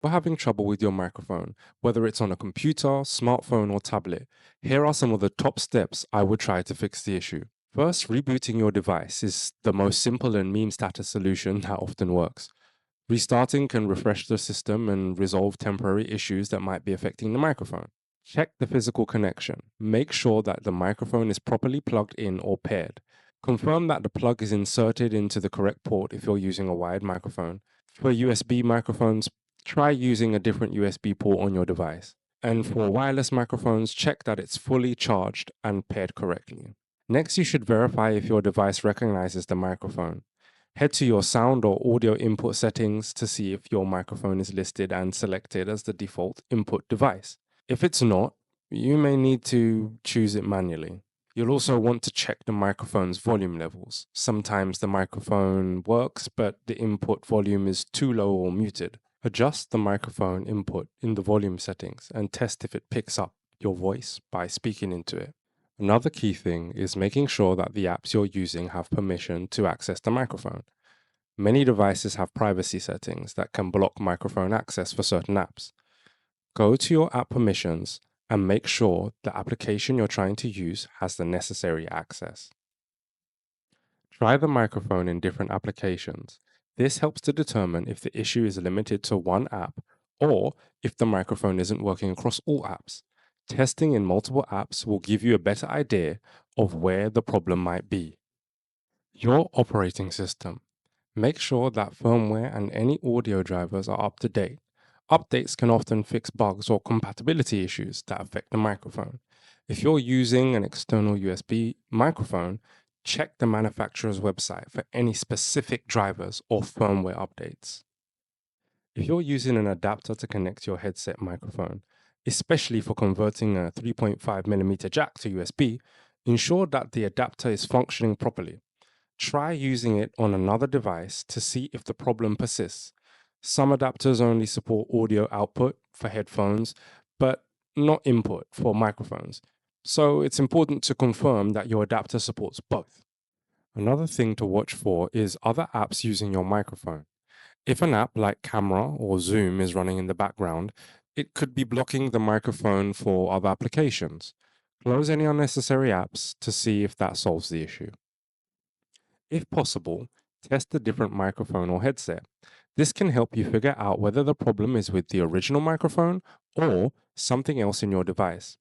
For having trouble with your microphone, whether it's on a computer, smartphone, or tablet, here are some of the top steps I would try to fix the issue. First, rebooting your device is the most simple and meme status solution that often works. Restarting can refresh the system and resolve temporary issues that might be affecting the microphone. Check the physical connection. Make sure that the microphone is properly plugged in or paired. Confirm that the plug is inserted into the correct port if you're using a wired microphone. For USB microphones, try using a different USB port on your device. And for wireless microphones, check that it's fully charged and paired correctly. Next, you should verify if your device recognizes the microphone. Head to your sound or audio input settings to see if your microphone is listed and selected as the default input device. If it's not, you may need to choose it manually. You'll also want to check the microphone's volume levels. Sometimes the microphone works, but the input volume is too low or muted. Adjust the microphone input in the volume settings and test if it picks up your voice by speaking into it. Another key thing is making sure that the apps you're using have permission to access the microphone. Many devices have privacy settings that can block microphone access for certain apps. Go to your app permissions and make sure the application you're trying to use has the necessary access. Try the microphone in different applications. This helps to determine if the issue is limited to one app or if the microphone isn't working across all apps. Testing in multiple apps will give you a better idea of where the problem might be. Your operating system. Make sure that firmware and any audio drivers are up to date. Updates can often fix bugs or compatibility issues that affect the microphone. If you're using an external USB microphone, check the manufacturer's website for any specific drivers or firmware updates. If you're using an adapter to connect your headset microphone, especially for converting a 3.5mm jack to USB, ensure that the adapter is functioning properly. Try using it on another device to see if the problem persists. Some adapters only support audio output for headphones, but not input for microphones. So it's important to confirm that your adapter supports both. Another thing to watch for is other apps using your microphone. If an app like Camera or Zoom is running in the background, it could be blocking the microphone for other applications. Close any unnecessary apps to see if that solves the issue. If possible, test a different microphone or headset. This can help you figure out whether the problem is with the original microphone or something else in your device.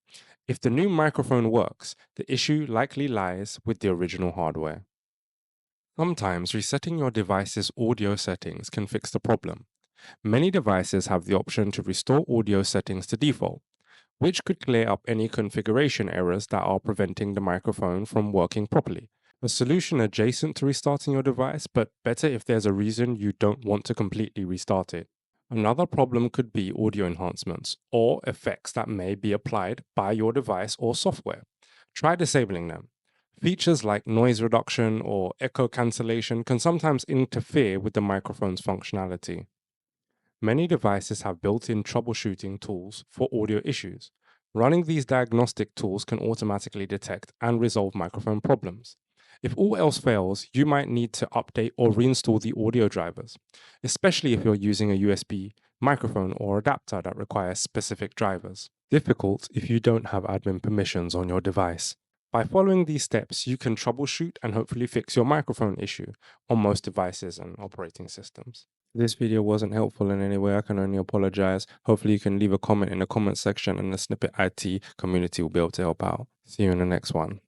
If the new microphone works, the issue likely lies with the original hardware. Sometimes resetting your device's audio settings can fix the problem. Many devices have the option to restore audio settings to default, which could clear up any configuration errors that are preventing the microphone from working properly. A solution adjacent to restarting your device, but better if there's a reason you don't want to completely restart it. Another problem could be audio enhancements or effects that may be applied by your device or software. Try disabling them. Features like noise reduction or echo cancellation can sometimes interfere with the microphone's functionality. Many devices have built-in troubleshooting tools for audio issues. Running these diagnostic tools can automatically detect and resolve microphone problems. If all else fails, you might need to update or reinstall the audio drivers, especially if you're using a USB microphone or adapter that requires specific drivers. Difficult if you don't have admin permissions on your device. By following these steps, you can troubleshoot and hopefully fix your microphone issue on most devices and operating systems. If this video wasn't helpful in any way, I can only apologize. Hopefully you can leave a comment in the comment section and the Snippet IT community will be able to help out. See you in the next one.